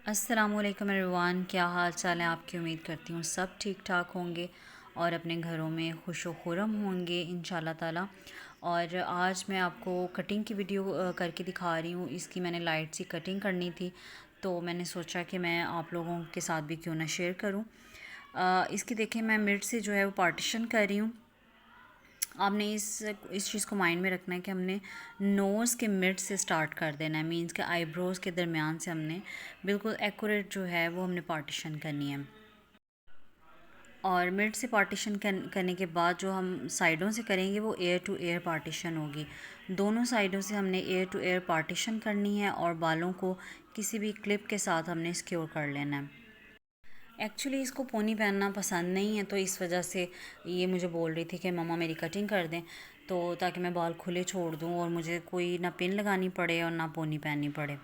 अस्सलामुअलैकुम एवरीवन, क्या हाल चाल है आपकी। उम्मीद करती हूँ सब ठीक ठाक होंगे और अपने घरों में खुश व खुरम होंगे इंशाल्लाह ताला। और आज मैं आपको कटिंग की वीडियो करके दिखा रही हूँ। इसकी मैंने लाइट सी कटिंग करनी थी, तो मैंने सोचा कि मैं आप लोगों के साथ भी क्यों ना शेयर करूँ। इसकी देखें, मैं मिड से जो है वो पार्टीशन कर रही हूँ। आपने इस चीज़ को माइंड में रखना है कि हमने नोज़ के मिड से स्टार्ट कर देना है। मींस के आईब्रोज़ के दरमियान से हमने बिल्कुल एक्यूरेट जो है वो हमने पार्टीशन करनी है। और मिड से पार्टीशन करने के बाद जो हम साइडों से करेंगे वो एयर टू एयर पार्टीशन होगी। दोनों साइडों से हमने एयर टू एयर पार्टीशन करनी है और बालों को किसी भी क्लिप के साथ हमने सिक्योर कर लेना है। एक्चुअली इसको पोनी पहनना पसंद नहीं है, तो इस वजह से ये मुझे बोल रही थी कि मम्मा मेरी कटिंग कर दें, तो ताकि मैं बाल खुले छोड़ दूँ और मुझे कोई ना पिन लगानी पड़े और ना पोनी पहननी पड़े।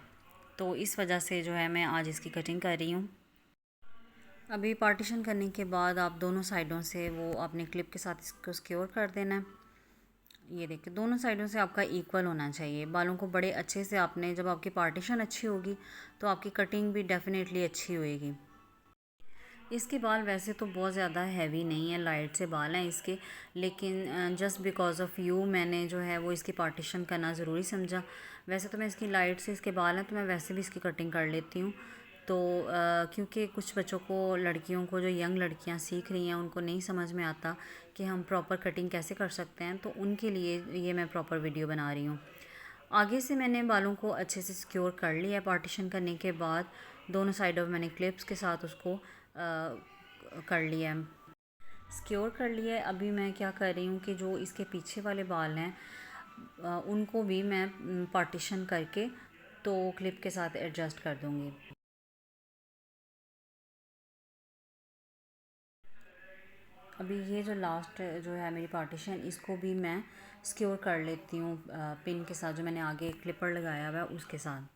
तो इस वजह से जो है मैं आज इसकी कटिंग कर रही हूँ। अभी पार्टीशन करने के बाद आप दोनों साइडों से वो अपने क्लिप के साथ इसको सिक्योर कर देना है। ये देखिए, दोनों साइडों से आपका इक्वल होना चाहिए। बालों को बड़े अच्छे से आपने, जब आपकी पार्टीशन अच्छी होगी तो आपकी कटिंग भी डेफ़िनेटली अच्छी होएगी। इसके बाल वैसे तो बहुत ज़्यादा हैवी नहीं है, लाइट से बाल हैं इसके, लेकिन जस्ट बिकॉज़ ऑफ़ यू मैंने जो है वो इसकी पार्टीशन करना ज़रूरी समझा। वैसे तो मैं इसकी लाइट से इसके बाल हैं तो मैं वैसे भी इसकी कटिंग कर लेती हूँ। तो क्योंकि कुछ बच्चों को, लड़कियों को, जो यंग लड़कियाँ सीख रही हैं, उनको नहीं समझ में आता कि हम प्रॉपर कटिंग कैसे कर सकते हैं, तो उनके लिए ये मैं प्रॉपर वीडियो बना रही हूँ। आगे से मैंने बालों को अच्छे से सिक्योर कर लिया है। पार्टीशन करने के बाद दोनों साइडों में मैंने क्लिप्स के साथ उसको कर लिया है, सिक्योर कर लिया है। अभी मैं क्या कर रही हूँ कि जो इसके पीछे वाले बाल हैं उनको भी मैं पार्टीशन करके तो क्लिप के साथ एडजस्ट कर दूँगी। अभी ये जो लास्ट जो है मेरी पार्टीशन, इसको भी मैं सिक्योर कर लेती हूँ पिन के साथ, जो मैंने आगे क्लिपर लगाया हुआ है उसके साथ।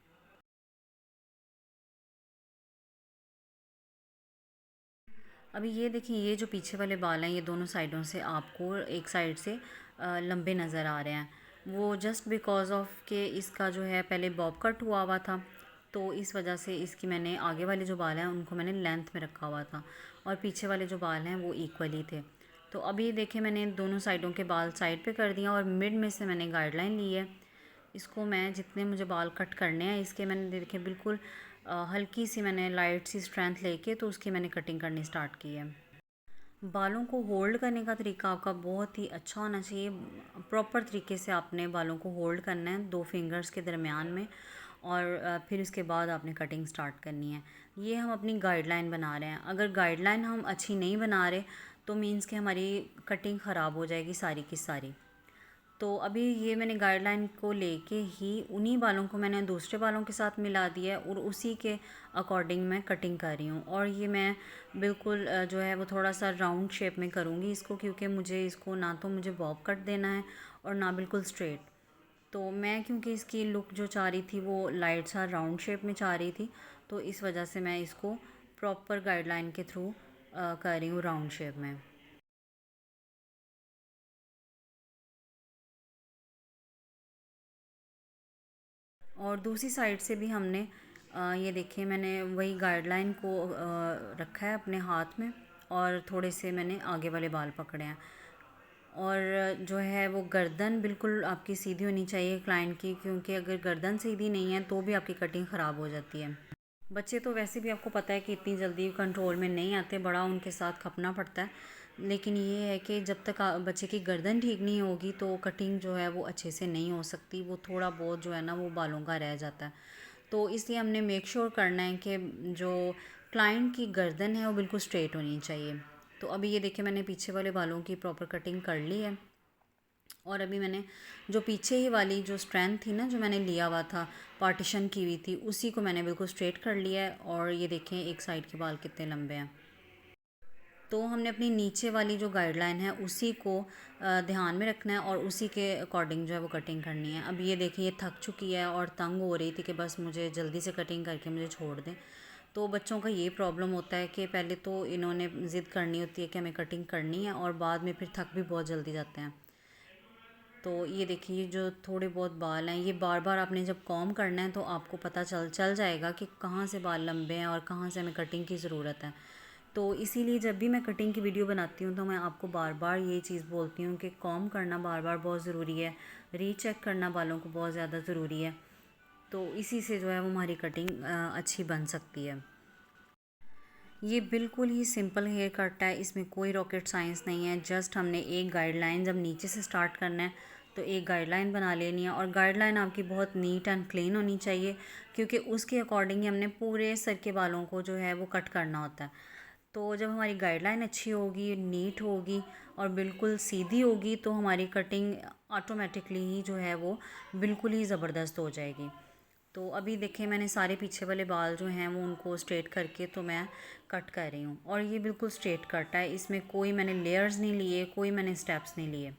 अभी ये देखिए, ये जो पीछे वाले बाल हैं ये दोनों साइडों से आपको एक साइड से लंबे नज़र आ रहे हैं। वो जस्ट बिकॉज़ ऑफ के इसका जो है पहले बॉब कट हुआ हुआ था, तो इस वजह से इसकी मैंने आगे वाले जो बाल हैं उनको मैंने लेंथ में रखा हुआ था और पीछे वाले जो बाल हैं वो इक्वली थे। तो अभी देखिए, मैंने दोनों साइडों के बाल साइड पे कर दिया और मिड में से मैंने गाइडलाइन ली है। इसको मैं जितने मुझे बाल कट करने हैं इसके, मैंने देखिए बिल्कुल हल्की सी मैंने लाइट सी स्ट्रेंथ लेके तो उसकी मैंने कटिंग करनी स्टार्ट की है। बालों को होल्ड करने का तरीका आपका बहुत ही अच्छा होना चाहिए। प्रॉपर तरीके से आपने बालों को होल्ड करना है दो फिंगर्स के दरमियान में, और फिर उसके बाद आपने कटिंग स्टार्ट करनी है। ये हम अपनी गाइडलाइन बना रहे हैं। अगर गाइडलाइन हम अच्छी नहीं बना रहे तो मीन्स कि हमारी कटिंग ख़राब हो जाएगी सारी की सारी। तो अभी ये मैंने गाइडलाइन को लेके ही उन्हीं बालों को मैंने दूसरे बालों के साथ मिला दिया है और उसी के अकॉर्डिंग मैं कटिंग कर रही हूँ। और ये मैं बिल्कुल जो है वो थोड़ा सा राउंड शेप में करूँगी इसको, क्योंकि मुझे इसको ना तो मुझे बॉब कट देना है और ना बिल्कुल स्ट्रेट। तो मैं, क्योंकि इसकी लुक जो चाह रही थी वो लाइट सा राउंड शेप में चाह रही थी, तो इस वजह से मैं इसको प्रॉपर गाइडलाइन के थ्रू कर रही हूँ राउंड शेप में। और दूसरी साइड से भी हमने ये देखिए, मैंने वही गाइडलाइन को रखा है अपने हाथ में और थोड़े से मैंने आगे वाले बाल पकड़े हैं। और जो है वो गर्दन बिल्कुल आपकी सीधी होनी चाहिए क्लाइंट की, क्योंकि अगर गर्दन सीधी नहीं है तो भी आपकी कटिंग ख़राब हो जाती है। बच्चे तो वैसे भी आपको पता है कि इतनी जल्दी कंट्रोल में नहीं आते, बड़ा उनके साथ खपना पड़ता है। लेकिन ये है कि जब तक बच्चे की गर्दन ठीक नहीं होगी तो कटिंग जो है वो अच्छे से नहीं हो सकती। वो थोड़ा बहुत जो है ना वो बालों का रह जाता है। तो इसलिए हमने मेक श्योर करना है कि जो क्लाइंट की गर्दन है वो बिल्कुल स्ट्रेट होनी चाहिए। तो अभी ये देखिए, मैंने पीछे वाले बालों की प्रॉपर कटिंग कर ली है। और अभी मैंने जो पीछे ही वाली जो स्ट्रैंड थी ना, जो मैंने लिया हुआ था, पार्टीशन की हुई थी, उसी को मैंने बिल्कुल स्ट्रेट कर लिया है। और ये देखें एक साइड के बाल कितने लंबे हैं। तो हमने अपनी नीचे वाली जो गाइडलाइन है उसी को ध्यान में रखना है और उसी के अकॉर्डिंग जो है वो कटिंग करनी है। अब ये देखिए, ये थक चुकी है और तंग हो रही थी कि बस मुझे जल्दी से कटिंग करके मुझे छोड़ दें। तो बच्चों का ये प्रॉब्लम होता है कि पहले तो इन्होंने ज़िद करनी होती है कि हमें कटिंग करनी है और बाद में फिर थक भी बहुत जल्दी जाते हैं। तो ये देखिए जो थोड़े बहुत बाल हैं, ये बार बार आपने जब कॉम्ब करना है तो आपको पता चल जाएगा कि कहाँ से बाल लंबे हैं और कहाँ से हमें कटिंग की ज़रूरत है। तो इसीलिए जब भी मैं कटिंग की वीडियो बनाती हूँ तो मैं आपको बार बार ये चीज़ बोलती हूँ कि कॉम्ब करना बार बार बहुत ज़रूरी है, रीचेक करना बालों को बहुत ज़्यादा ज़रूरी है। तो इसी से जो है वो हमारी कटिंग अच्छी बन सकती है। ये बिल्कुल ही सिंपल हेयर कट है, इसमें कोई रॉकेट साइंस नहीं है। जस्ट हमने एक गाइडलाइन, जब नीचे से स्टार्ट करना है तो एक गाइडलाइन बना लेनी है, और गाइडलाइन आपकी बहुत नीट एंड क्लीन होनी चाहिए, क्योंकि उसके अकॉर्डिंग ही हमने पूरे सर के बालों को जो है वो कट करना होता है। तो जब हमारी गाइडलाइन अच्छी होगी, नीट होगी और बिल्कुल सीधी होगी, तो हमारी कटिंग ऑटोमेटिकली ही जो है वो बिल्कुल ही ज़बरदस्त हो जाएगी। तो अभी देखें मैंने सारे पीछे वाले बाल जो हैं वो उनको स्ट्रेट करके तो मैं कट कर रही हूँ, और ये बिल्कुल स्ट्रेट कट है, इसमें कोई मैंने लेयर्स नहीं लिए, कोई मैंने स्टेप्स नहीं लिए।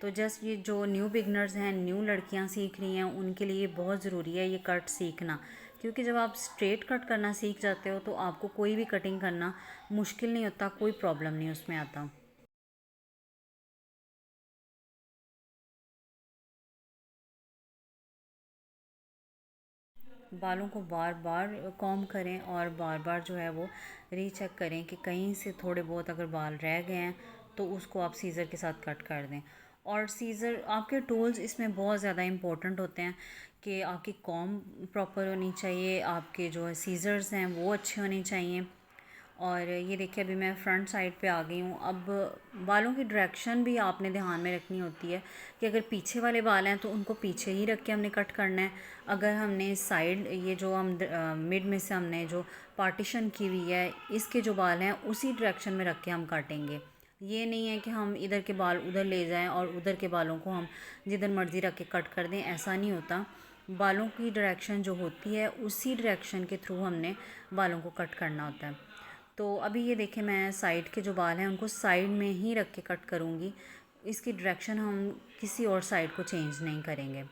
तो जस्ट ये जो न्यू बिगनर्स हैं, न्यू लड़कियां सीख रही हैं, उनके लिए बहुत ज़रूरी है ये कट सीखना, क्योंकि जब आप स्ट्रेट कट करना सीख जाते हो तो आपको कोई भी कटिंग करना मुश्किल नहीं होता, कोई प्रॉब्लम नहीं उसमें आता। बालों को बार बार कॉम्ब करें और बार बार जो है वो रीचेक करें कि कहीं से थोड़े बहुत अगर बाल रह गए हैं तो उसको आप सीज़र के साथ कट कर दें। और सीज़र, आपके टूल्स इसमें बहुत ज़्यादा इम्पोर्टेंट होते हैं कि आपकी कॉम्ब प्रॉपर होनी चाहिए, आपके जो है सीज़र्स हैं वो अच्छे होने चाहिए। और ये देखिए अभी मैं फ्रंट साइड पे आ गई हूँ। अब बालों की डायरेक्शन भी आपने ध्यान में रखनी होती है कि अगर पीछे वाले बाल हैं तो उनको पीछे ही रख के हमने कट करना है। अगर हमने साइड, ये जो हम मिड में से हमने जो पार्टीशन की हुई है, इसके जो बाल हैं उसी डायरेक्शन में रख के हम काटेंगे। ये नहीं है कि हम इधर के बाल उधर ले जाएं और उधर के बालों को हम जिधर मर्ज़ी रख के कट कर दें, ऐसा नहीं होता। बालों की डायरेक्शन जो होती है उसी डायरेक्शन के थ्रू हमने बालों को कट करना होता है। तो अभी ये देखें मैं साइड के जो बाल हैं उनको साइड में ही रख के कट करूँगी, इसकी डायरेक्शन हम किसी और साइड को चेंज नहीं करेंगे।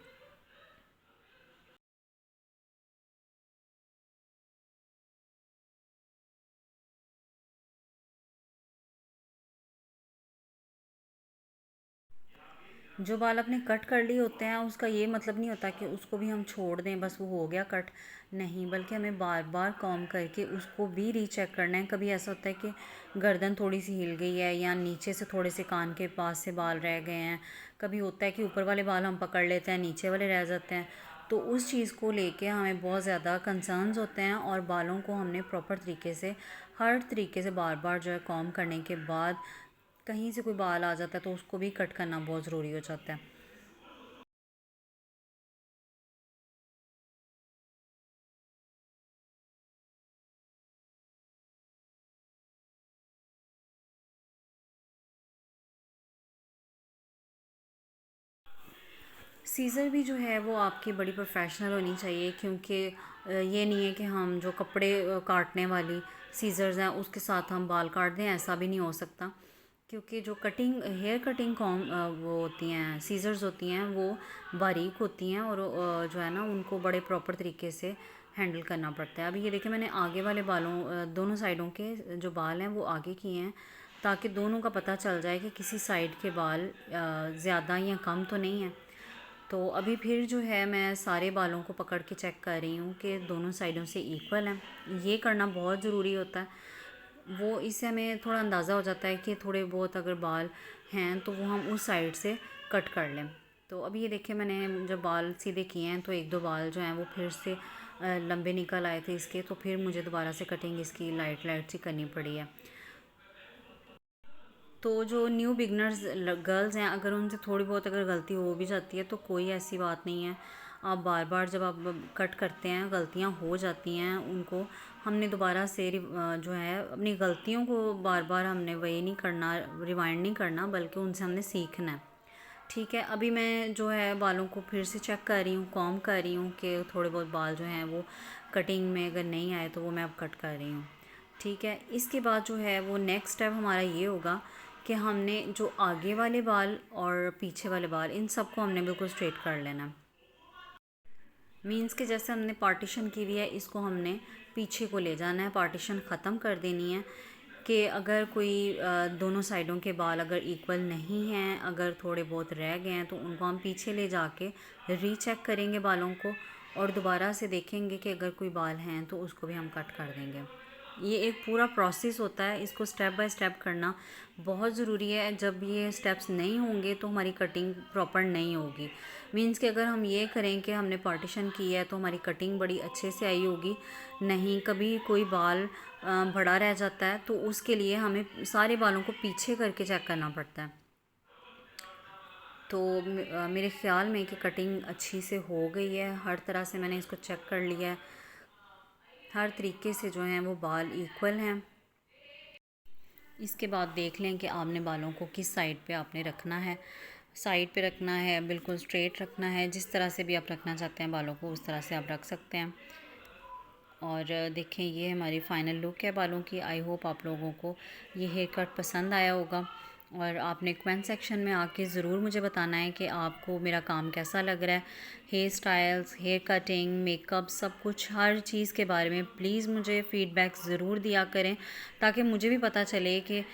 जो बाल अपने कट कर लिए होते हैं उसका ये मतलब नहीं होता कि उसको भी हम छोड़ दें, बस वो हो गया कट, नहीं, बल्कि हमें बार बार कॉम्ब करके उसको भी रीचेक करना है। कभी ऐसा होता है कि गर्दन थोड़ी सी हिल गई है या नीचे से थोड़े से कान के पास से बाल रह गए हैं, कभी होता है कि ऊपर वाले बाल हम पकड़ लेते हैं, नीचे वाले रह जाते हैं। तो उस चीज़ को लेके हमें बहुत ज़्यादा कंसर्न्स होते हैं, और बालों को हमने प्रॉपर तरीके से, हर तरीके से बार बार जो है कॉम्ब करने के बाद कहीं से कोई बाल आ जाता है तो उसको भी कट करना बहुत ज़रूरी हो जाता है। सीज़र भी जो है वो आपकी बड़ी प्रोफेशनल होनी चाहिए, क्योंकि ये नहीं है कि हम जो कपड़े काटने वाली सीज़र्स हैं उसके साथ हम बाल काट दें, ऐसा भी नहीं हो सकता। क्योंकि जो कटिंग, हेयर कटिंग कॉम वो होती हैं, सीज़र्स होती हैं, वो बारीक होती हैं, और जो है ना उनको बड़े प्रॉपर तरीके से हैंडल करना पड़ता है। अभी ये देखिए मैंने आगे वाले बालों, दोनों साइडों के जो बाल हैं वो आगे किए हैं, ताकि दोनों का पता चल जाए कि किसी साइड के बाल ज़्यादा या कम तो नहीं है। तो अभी फिर जो है मैं सारे बालों को पकड़ के चेक कर रही हूँ कि दोनों साइडों से इक्वल हैं। ये करना बहुत ज़रूरी होता है, वो इससे हमें थोड़ा अंदाज़ा हो जाता है कि थोड़े बहुत अगर बाल हैं तो वो हम उस साइड से कट कर लें। तो अभी ये देखिए मैंने जब बाल सीधे किए हैं तो एक दो बाल जो हैं वो फिर से लंबे निकल आए थे इसके, तो फिर मुझे दोबारा से कटिंग इसकी लाइट लाइट सी करनी पड़ी है। तो जो न्यू बिगनर्स गर्ल्स हैं, अगर उनसे थोड़ी बहुत अगर गलती हो भी जाती है तो कोई ऐसी बात नहीं है। आप बार बार जब आप कट करते हैं गलतियां हो जाती हैं, उनको हमने दोबारा से जो है अपनी गलतियों को बार बार हमने वही नहीं करना, रिवाइंड नहीं करना, बल्कि उनसे हमने सीखना है। ठीक है, अभी मैं जो है बालों को फिर से चेक कर रही हूँ, कॉम्ब कर रही हूँ कि थोड़े बहुत बाल जो हैं वो कटिंग में अगर नहीं आए तो वो मैं अब कट कर रही हूँ। ठीक है, इसके बाद जो है वो नेक्स्ट स्टेप हमारा ये होगा कि हमने जो आगे वाले बाल और पीछे वाले बाल, इन सबको हमने बिल्कुल स्ट्रेट कर लेना है। मीन्स के जैसे हमने पार्टीशन की हुई है, इसको हमने पीछे को ले जाना है, पार्टीशन ख़त्म कर देनी है कि अगर कोई दोनों साइडों के बाल अगर इक्वल नहीं हैं, अगर थोड़े बहुत रह गए हैं, तो उनको हम पीछे ले जाके रीचेक करेंगे बालों को और दोबारा से देखेंगे कि अगर कोई बाल हैं तो उसको भी हम कट कर देंगे। ये एक पूरा प्रोसेस होता है, इसको स्टेप बाय स्टेप करना बहुत ज़रूरी है। जब ये स्टेप्स नहीं होंगे तो हमारी कटिंग प्रॉपर नहीं होगी। मींस कि अगर हम ये करें कि हमने पार्टीशन किया है तो हमारी कटिंग बड़ी अच्छे से आई होगी, नहीं कभी कोई बाल बड़ा रह जाता है तो उसके लिए हमें सारे बालों को पीछे करके चेक करना पड़ता है। तो मेरे ख़्याल में कि कटिंग अच्छी से हो गई है, हर तरह से मैंने इसको चेक कर लिया है, हर तरीके से जो हैं वो बाल इक्वल हैं। इसके बाद देख लें कि आपने बालों को किस साइड पे आपने रखना है, साइड पे रखना है, बिल्कुल स्ट्रेट रखना है, जिस तरह से भी आप रखना चाहते हैं बालों को उस तरह से आप रख सकते हैं। और देखें ये हमारी फ़ाइनल लुक है बालों की। आई होप आप लोगों को ये हेयर कट पसंद आया होगा और आपने कमेंट सेक्शन में आके ज़रूर मुझे बताना है कि आपको मेरा काम कैसा लग रहा है। Hairstyles, hair cutting, makeup, सब कुछ हर चीज़ के बारे में प्लीज़ मुझे फ़ीडबैक ज़रूर दिया करें ताकि मुझे भी पता चले कि